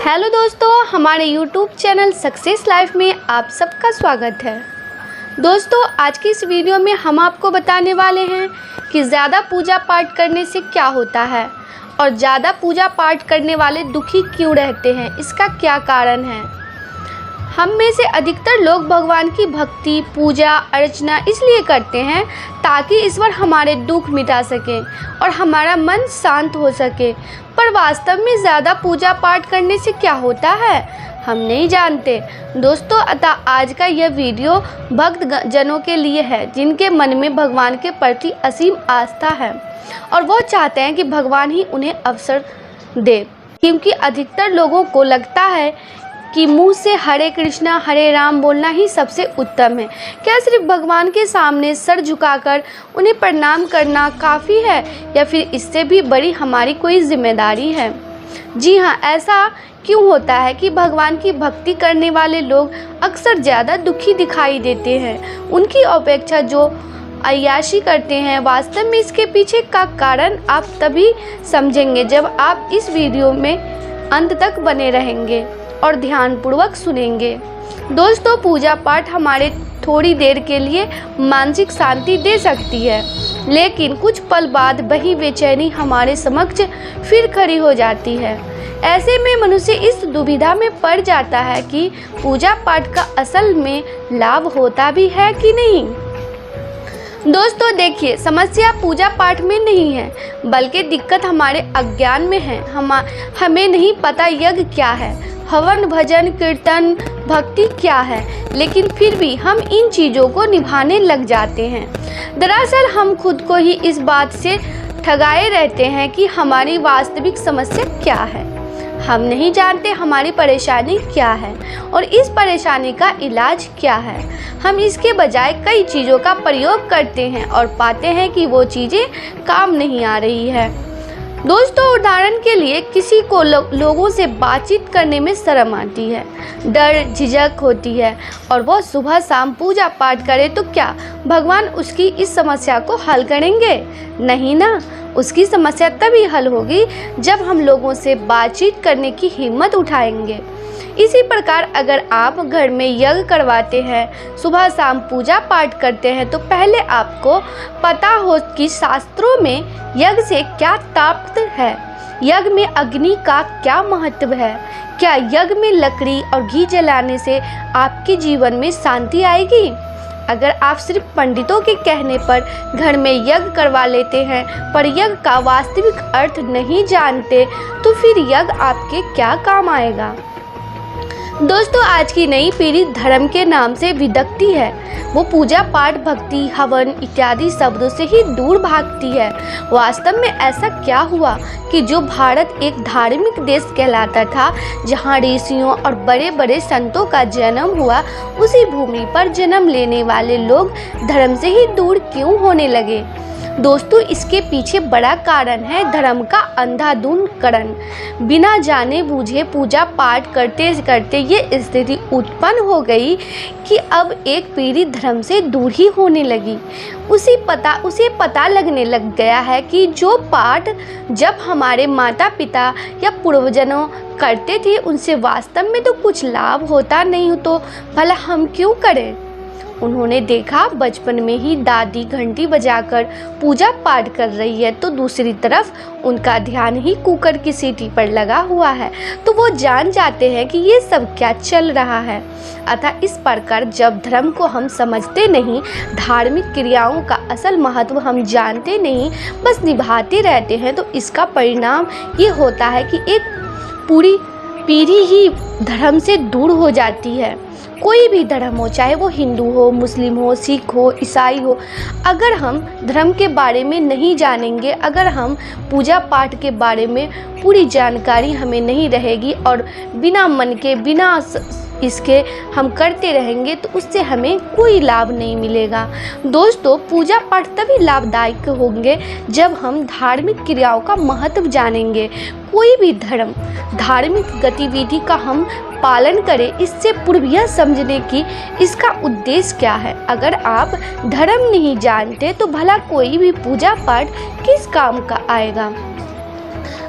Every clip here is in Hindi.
हेलो दोस्तों, हमारे YouTube चैनल सक्सेस लाइफ में आप सबका स्वागत है। दोस्तों, आज की इस वीडियो में हम आपको बताने वाले हैं कि ज़्यादा पूजा पाठ करने से क्या होता है और ज़्यादा पूजा पाठ करने वाले दुखी क्यों रहते हैं, इसका क्या कारण है। हम में से अधिकतर लोग भगवान की भक्ति, पूजा अर्चना इसलिए करते हैं ताकि ईश्वर हमारे दुख मिटा सके और हमारा मन शांत हो सके। पर वास्तव में ज़्यादा पूजा पाठ करने से क्या होता है, हम नहीं जानते। दोस्तों, अतः आज का यह वीडियो भक्त जनों के लिए है जिनके मन में भगवान के प्रति असीम आस्था है और वो चाहते हैं कि भगवान ही उन्हें अवसर दे, क्योंकि अधिकतर लोगों को लगता है कि मुंह से हरे कृष्णा हरे राम बोलना ही सबसे उत्तम है। क्या सिर्फ भगवान के सामने सर झुकाकर उन्हें प्रणाम करना काफ़ी है या फिर इससे भी बड़ी हमारी कोई जिम्मेदारी है। जी हाँ, ऐसा क्यों होता है कि भगवान की भक्ति करने वाले लोग अक्सर ज़्यादा दुखी दिखाई देते हैं उनकी अपेक्षा जो अय्याशी करते हैं। वास्तव में इसके पीछे का कारण आप तभी समझेंगे जब आप इस वीडियो में अंत तक बने रहेंगे और ध्यानपूर्वक सुनेंगे। दोस्तों, पूजा पाठ हमारे थोड़ी देर के लिए मानसिक शांति दे सकती है, लेकिन कुछ पल बाद वही बेचैनी हमारे समक्ष फिर खड़ी हो जाती है। ऐसे में मनुष्य इस दुविधा में पड़ जाता है कि पूजा पाठ का असल में लाभ होता भी है कि नहीं। दोस्तों देखिए, समस्या पूजा पाठ में नहीं है, बल्कि दिक्कत हमारे अज्ञान में है। हमें नहीं पता यज्ञ क्या है, हवन भजन कीर्तन भक्ति क्या है, लेकिन फिर भी हम इन चीज़ों को निभाने लग जाते हैं। दरअसल हम खुद को ही इस बात से ठगाए रहते हैं कि हमारी वास्तविक समस्या क्या है। हम नहीं जानते हमारी परेशानी क्या है और इस परेशानी का इलाज क्या है। हम इसके बजाय कई चीज़ों का प्रयोग करते हैं और पाते हैं कि वो चीज़ें काम नहीं आ रही है। दोस्तों, उदाहरण के लिए किसी को लोगों से बातचीत करने में शर्म आती है, डर झिझक होती है और वो सुबह शाम पूजा पाठ करे तो क्या भगवान उसकी इस समस्या को हल करेंगे? नहीं ना। उसकी समस्या तभी हल होगी जब हम लोगों से बातचीत करने की हिम्मत उठाएंगे। इसी प्रकार अगर आप घर में यज्ञ करवाते हैं, सुबह शाम पूजा पाठ करते हैं, तो पहले आपको पता हो कि शास्त्रों में यज्ञ से क्या ताकत है, यज्ञ में अग्नि का क्या महत्व है। क्या यज्ञ में लकड़ी और घी जलाने से आपके जीवन में शांति आएगी? अगर आप सिर्फ पंडितों के कहने पर घर में यज्ञ करवा लेते हैं पर यज्ञ का वास्तविक अर्थ नहीं जानते, तो फिर यज्ञ आपके क्या काम आएगा। दोस्तों, आज की नई पीढ़ी धर्म के नाम से विदग्धी है। वो पूजा पाठ भक्ति हवन इत्यादि शब्दों से ही दूर भागती है। वास्तव में ऐसा क्या हुआ कि जो भारत एक धार्मिक देश कहलाता था, जहाँ ऋषियों और बड़े बड़े संतों का जन्म हुआ, उसी भूमि पर जन्म लेने वाले लोग धर्म से ही दूर क्यों होने लगे? दोस्तों, इसके पीछे बड़ा कारण है धर्म का अंधाधुंधकरण। बिना जाने बूझे पूजा पाठ करते करते ये स्थिति उत्पन्न हो गई कि अब एक पीढ़ी धर्म से दूर ही होने लगी। उसे पता लगने लग गया है कि जो पाठ जब हमारे माता पिता या पूर्वजों करते थे उनसे वास्तव में तो कुछ लाभ होता नहीं, तो भला हम क्यों करें। उन्होंने देखा बचपन में ही दादी घंटी बजाकर पूजा पाठ कर रही है, तो दूसरी तरफ उनका ध्यान ही कुकर की सीटी पर लगा हुआ है, तो वो जान जाते हैं कि ये सब क्या चल रहा है। अतः इस प्रकार जब धर्म को हम समझते नहीं, धार्मिक क्रियाओं का असल महत्व हम जानते नहीं, बस निभाते रहते हैं, तो इसका परिणाम ये होता है कि एक पूरी पीढ़ी ही धर्म से दूर हो जाती है। कोई भी धर्म हो, चाहे वो हिंदू हो, मुस्लिम हो, सिख हो, ईसाई हो, अगर हम धर्म के बारे में नहीं जानेंगे, अगर हम पूजा पाठ के बारे में पूरी जानकारी हमें नहीं रहेगी और बिना मन के बिना इसके हम करते रहेंगे, तो उससे हमें कोई लाभ नहीं मिलेगा। दोस्तों, पूजा पाठ तभी लाभदायक होंगे जब हम धार्मिक क्रियाओं का महत्व जानेंगे। कोई भी धर्म धार्मिक गतिविधि का हम पालन करें, इससे पूर्व यह समझने की इसका उद्देश्य क्या है। अगर आप धर्म नहीं जानते तो भला कोई भी पूजा पाठ किस काम का आएगा।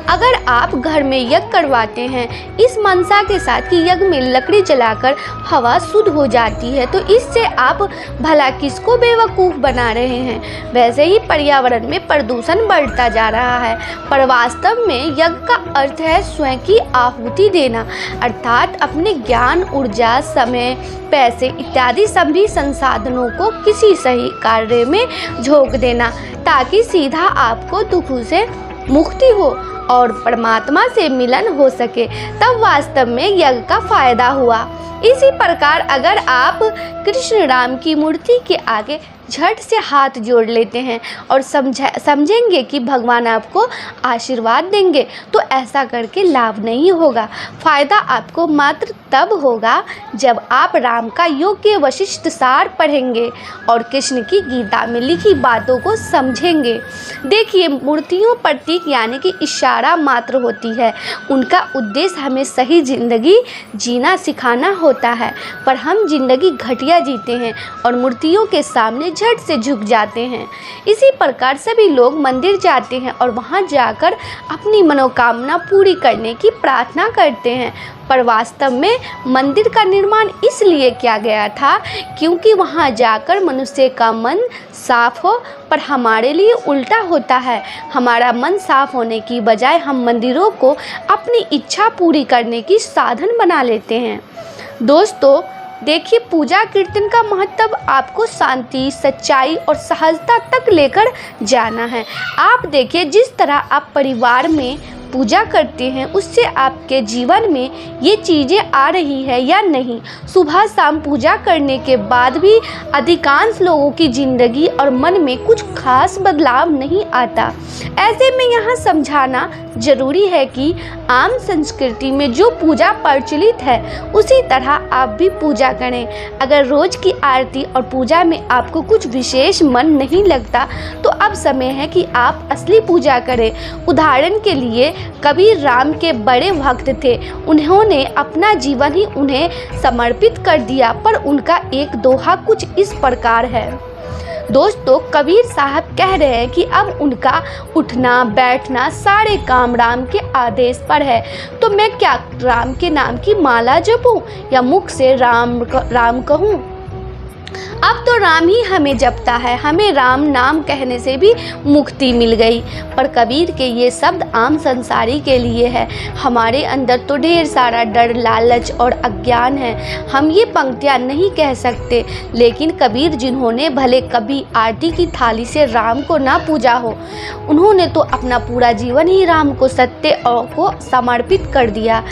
अगर आप घर में यज्ञ करवाते हैं इस मनसा के साथ कि यज्ञ में लकड़ी जलाकर हवा शुद्ध हो जाती है, तो इससे आप भला किसको बेवकूफ़ बना रहे हैं। वैसे ही पर्यावरण में प्रदूषण बढ़ता जा रहा है, पर वास्तव में यज्ञ का अर्थ है स्वयं की आहुति देना, अर्थात अपने ज्ञान, ऊर्जा, समय, पैसे इत्यादि सभी संसाधनों को किसी सही कार्य में झोंक देना, ताकि सीधा आपको दुखों से मुक्ति हो और परमात्मा से मिलन हो सके। तब वास्तव में यज्ञ का फायदा हुआ। इसी प्रकार अगर आप कृष्ण राम की मूर्ति के आगे झट से हाथ जोड़ लेते हैं और समझेंगे कि भगवान आपको आशीर्वाद देंगे, तो ऐसा करके लाभ नहीं होगा। फायदा आपको मात्र तब होगा जब आप राम का योग्य वशिष्ठ सार पढ़ेंगे और कृष्ण की गीता में लिखी बातों को समझेंगे। देखिए, मूर्तियों प्रतीक यानी कि इशारा मात्र होती है। उनका उद्देश्य हमें सही जिंदगी जीना सिखाना होता है, पर हम जिंदगी घटिया जीते हैं और मूर्तियों के सामने झट से झुक जाते हैं। इसी प्रकार सभी लोग मंदिर जाते हैं और वहां जाकर अपनी मनोकामना पूरी करने की प्रार्थना करते हैं, पर वास्तव में मंदिर का निर्माण इसलिए किया गया था क्योंकि वहां जाकर मनुष्य का मन साफ हो, पर हमारे लिए उल्टा होता है। हमारा मन साफ होने की बजाय हम मंदिरों को अपनी इच्छा पूरी करने की साधन बना लेते हैं। दोस्तों, देखिए, पूजा कीर्तन का महत्व आपको शांति, सच्चाई और सहजता तक लेकर जाना है। आप देखिए, जिस तरह आप परिवार में पूजा करते हैं उससे आपके जीवन में ये चीज़ें आ रही है या नहीं। सुबह शाम पूजा करने के बाद भी अधिकांश लोगों की ज़िंदगी और मन में कुछ खास बदलाव नहीं आता। ऐसे में यहाँ समझाना जरूरी है कि आम संस्कृति में जो पूजा प्रचलित है उसी तरह आप भी पूजा करें। अगर रोज की आरती और पूजा में आपको कुछ विशेष मन नहीं लगता तो अब समय है कि आप असली पूजा करें। उदाहरण के लिए कबीर राम के बड़े भक्त थे। उन्होंने अपना जीवन ही उन्हें समर्पित कर दिया, पर उनका एक दोहा कुछ इस प्रकार है। दोस्तों, कबीर साहब कह रहे हैं कि अब उनका उठना बैठना सारे काम राम के आदेश पर है, तो मैं क्या राम के नाम की माला जपूं या मुख से राम कहूं। अब तो राम ही हमें जपता है, हमें राम नाम कहने से भी मुक्ति मिल गई। पर कबीर के ये शब्द आम संसारी के लिए है। हमारे अंदर तो ढेर सारा डर, लालच और अज्ञान है, हम ये पंक्तियाँ नहीं कह सकते। लेकिन कबीर, जिन्होंने भले कभी आरती की थाली से राम को ना पूजा हो, उन्होंने तो अपना पूरा जीवन ही राम को सत्य को समर्पित कर दिया।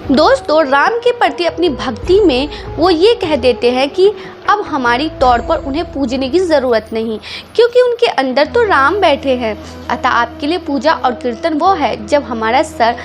दोस्तों, राम के प्रति अपनी भक्ति में वो ये कह देते हैं कि अब हमारी तौर पर उन्हें पूजने की ज़रूरत नहीं, क्योंकि उनके अंदर तो राम बैठे हैं। अतः आपके लिए पूजा और कीर्तन वो है जब हमारा सर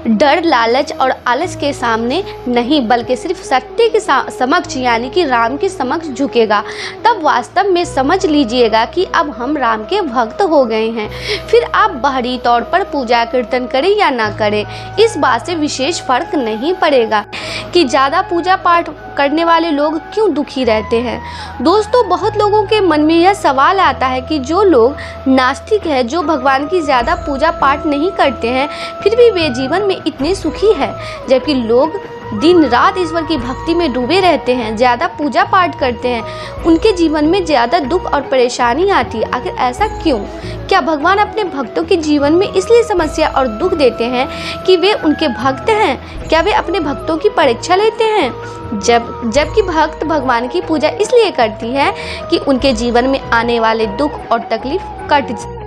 डर, लालच और आलस के सामने नहीं बल्कि सिर्फ सत्य के समक्ष यानी कि राम के समक्ष झुकेगा। तब वास्तव में समझ लीजिएगा कि अब हम राम के भक्त हो गए हैं। फिर आप बाहरी तौर पर पूजा कीर्तन करें या ना करें, इस बात से विशेष फर्क नहीं पड़ेगा कि ज़्यादा पूजा पाठ करने वाले लोग क्यों दुखी रहते हैं। दोस्तों, बहुत लोगों के मन में यह सवाल आता है कि जो लोग नास्तिक हैं, जो भगवान की ज़्यादा पूजा पाठ नहीं करते हैं, फिर भी वे जीवन में इतने सुखी हैं, जबकि लोग दिन रात ईश्वर की भक्ति में डूबे रहते हैं, ज़्यादा पूजा पाठ करते हैं, उनके जीवन में ज़्यादा दुख और परेशानी आती है। आखिर ऐसा क्यों? क्या भगवान अपने भक्तों के जीवन में इसलिए समस्या और दुख देते हैं कि वे उनके भक्त हैं? क्या वे अपने भक्तों की परीक्षा लेते हैं? जबकि भक्त भगवान की पूजा इसलिए करती है कि उनके जीवन में आने वाले दुख और तकलीफ कट जाए।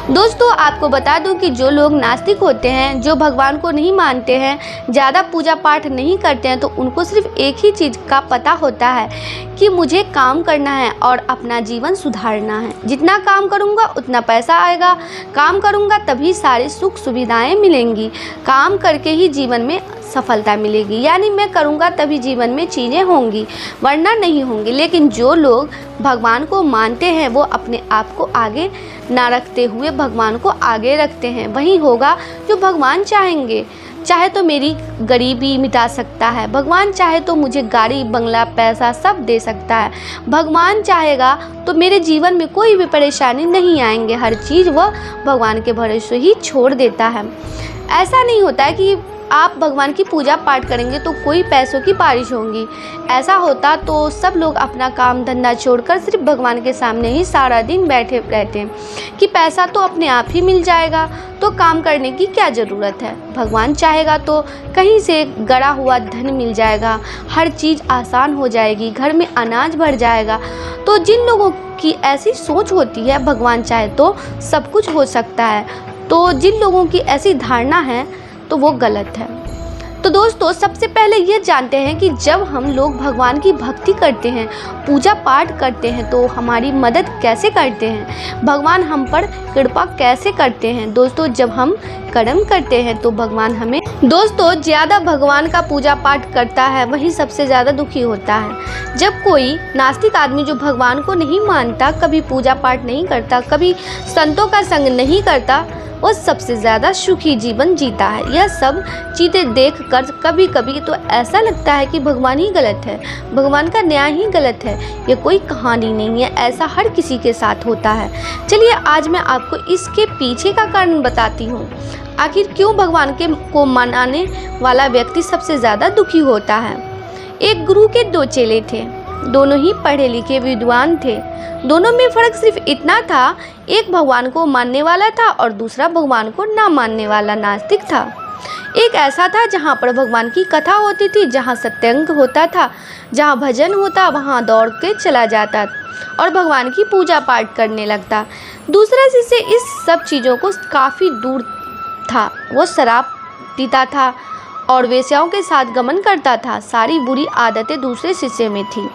दोस्तों, आपको बता दूं कि जो लोग नास्तिक होते हैं, जो भगवान को नहीं मानते हैं, ज़्यादा पूजा पाठ नहीं करते हैं, तो उनको सिर्फ एक ही चीज़ का पता होता है कि मुझे काम करना है और अपना जीवन सुधारना है। जितना काम करूँगा उतना पैसा आएगा, काम करूँगा तभी सारी सुख सुविधाएं मिलेंगी, काम करके ही जीवन में सफलता मिलेगी, यानी मैं करूँगा तभी जीवन में चीज़ें होंगी, वरना नहीं होंगी। लेकिन जो लोग भगवान को मानते हैं वो अपने आप को आगे ना रखते हुए भगवान को आगे रखते हैं, वही होगा जो भगवान चाहेंगे। चाहे तो मेरी गरीबी मिटा सकता है, भगवान चाहे तो मुझे गाड़ी बंगला पैसा सब दे सकता है, भगवान चाहेगा तो मेरे जीवन में कोई भी परेशानी नहीं आएंगे। हर चीज़ वह भगवान के भरोसे ही छोड़ देता है। ऐसा नहीं होता है कि आप भगवान की पूजा पाठ करेंगे तो कोई पैसों की बारिश होगी। ऐसा होता तो सब लोग अपना काम धंधा छोड़कर सिर्फ भगवान के सामने ही सारा दिन बैठे रहते कि पैसा तो अपने आप ही मिल जाएगा, तो काम करने की क्या ज़रूरत है। भगवान चाहेगा तो कहीं से गड़ा हुआ धन मिल जाएगा, हर चीज़ आसान हो जाएगी, घर में अनाज भर जाएगा। तो जिन लोगों की ऐसी सोच होती है भगवान चाहे तो सब कुछ हो सकता है, तो जिन लोगों की ऐसी धारणा है तो वो गलत है। तो दोस्तों, सबसे पहले ये जानते हैं कि जब हम लोग भगवान की भक्ति करते हैं, पूजा पाठ करते हैं तो हमारी मदद कैसे करते हैं, भगवान हम पर कृपा कैसे करते हैं। दोस्तों, जब हम कर्म करते हैं तो भगवान हमें ज़्यादा भगवान का पूजा पाठ करता है वही सबसे ज़्यादा दुखी होता है। जब कोई नास्तिक आदमी जो भगवान को नहीं मानता, कभी पूजा पाठ नहीं करता, कभी संतों का संग नहीं करता, वो सबसे ज़्यादा सुखी जीवन जीता है। यह सब चीज़ें देख कर कभी कभी तो ऐसा लगता है कि भगवान ही गलत है, भगवान का न्याय ही गलत है। ये कोई कहानी नहीं है, ऐसा हर किसी के साथ होता है। चलिए आज मैं आपको इसके पीछे का कारण बताती हूँ। आखिर क्यों भगवान को मनाने वाला व्यक्ति सबसे ज़्यादा दुखी होता है। एक गुरु के 2 चेले थे, दोनों ही पढ़े लिखे विद्वान थे। दोनों में फ़र्क सिर्फ इतना था, एक भगवान को मानने वाला था और दूसरा भगवान को ना मानने वाला नास्तिक था। एक ऐसा था जहाँ पर भगवान की कथा होती थी, जहाँ सत्संग होता था, जहाँ भजन होता, वहाँ दौड़ के चला जाता और भगवान की पूजा पाठ करने लगता। दूसरा शिष्य इस सब चीज़ों को काफ़ी दूर था। वो शराब पीता था और वेश्याओं के साथ गमन करता था। सारी बुरी आदतें दूसरे शिष्य में थी।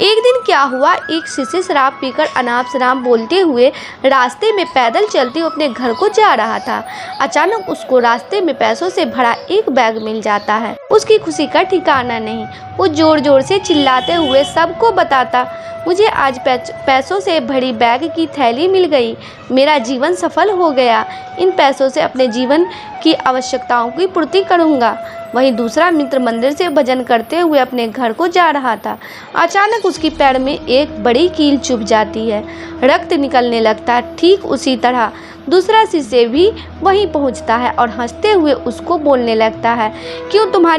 एक दिन क्या हुआ, एक शिष्य शराब पीकर अनाप शनाप बोलते हुए रास्ते में पैदल चलते हुए अपने घर को जा रहा था। अचानक उसको रास्ते में पैसों से भरा एक बैग मिल जाता है। उसकी खुशी का ठिकाना नहीं। वो जोर जोर से चिल्लाते हुए सबको बताता, मुझे आज पैसों से भरी बैग की थैली मिल गई, मेरा जीवन सफल हो गया, इन पैसों से अपने जीवन की आवश्यकताओं की पूर्ति करूँगा। वहीं दूसरा मित्र मंदिर से भजन करते हुए अपने घर को जा रहा था। अचानक उसकी पैर में एक बड़ी कील चुभ जाती है, रक्त निकलने लगता है। ठीक उसी तरह दूसरा शिष्य भी वहीं पहुंचता है और हंसते हुए उसको बोलने लगता है, क्यों तुम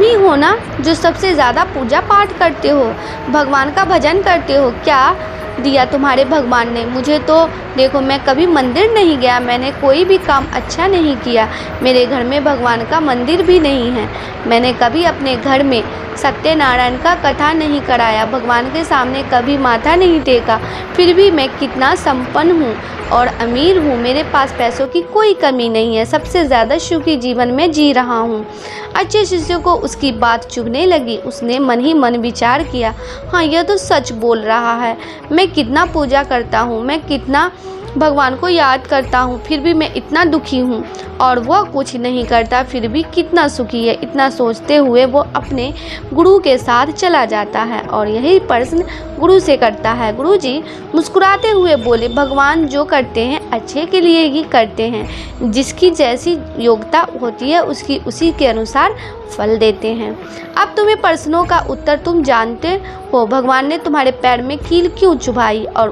ही हो ना जो सबसे ज़्यादा पूजा पाठ करते हो, भगवान का भजन करते हो। क्या दिया तुम्हारे भगवान ने? मुझे तो देखो, मैं कभी मंदिर नहीं गया, मैंने कोई भी काम अच्छा नहीं किया, मेरे घर में भगवान का मंदिर भी नहीं है, मैंने कभी अपने घर में सत्यनारायण का कथा नहीं कराया, भगवान के सामने कभी माथा नहीं टेका, फिर भी मैं कितना संपन्न हूँ और अमीर हूँ, मेरे पास पैसों की कोई कमी नहीं है, सबसे ज़्यादा सुखी जीवन में जी रहा हूँ। अच्छे शिष्य को उसकी बात चुभने लगी। उसने मन ही मन विचार किया, हाँ यह तो सच बोल रहा है, मैं कितना पूजा करता हूँ, मैं कितना भगवान को याद करता हूँ, फिर भी मैं इतना दुखी हूँ और वह कुछ नहीं करता, फिर भी कितना सुखी है। इतना सोचते हुए वो अपने गुरु के साथ चला जाता है और यही प्रश्न गुरु से करता है। गुरु जी मुस्कुराते हुए बोले, भगवान जो करते हैं अच्छे के लिए ही करते हैं, जिसकी जैसी योग्यता होती है उसकी उसी के अनुसार फल देते हैं। अब तुम्हें प्रश्नों का उत्तर तुम जानते हो। भगवान ने तुम्हारे पैर में कील क्यों चुभाई और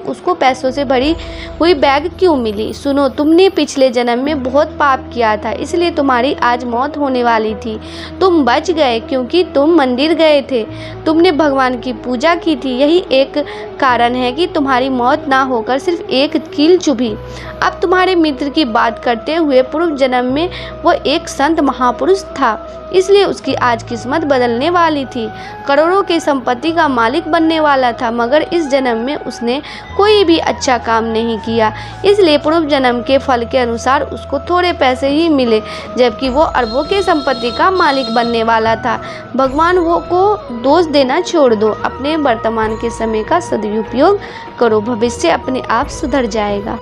उसको पैसों से भरी हुई बैग क्यों मिली? सुनो, तुमने पिछले जन्म में बहुत पाप किया था, इसलिए तुम्हारी आज मौत होने वाली थी। तुम बच गए क्योंकि तुम मंदिर गए थे, तुमने भगवान की पूजा की थी, यही एक कारण है कि तुम्हारी मौत ना होकर सिर्फ एक कील चुभी। अब तुम्हारे मित्र की बात करते हुए, पूर्व जन्म में वो एक संत महापुरुष था, इसलिए उसकी आज किस्मत बदलने वाली थी, करोड़ों की संपत्ति का मालिक बनने वाला था, मगर इस जन्म में उसने कोई भी अच्छा काम नहीं किया, इसलिए पूर्व जन्म के फल के अनुसार उसको थोड़े पैसे ही मिले, जबकि वो अरबों की संपत्ति का मालिक बनने वाला था। भगवान वो को दोष देना छोड़ दो, अपने वर्तमान के समय का सदुपयोग करो, भविष्य अपने आप सुधर जाएगा।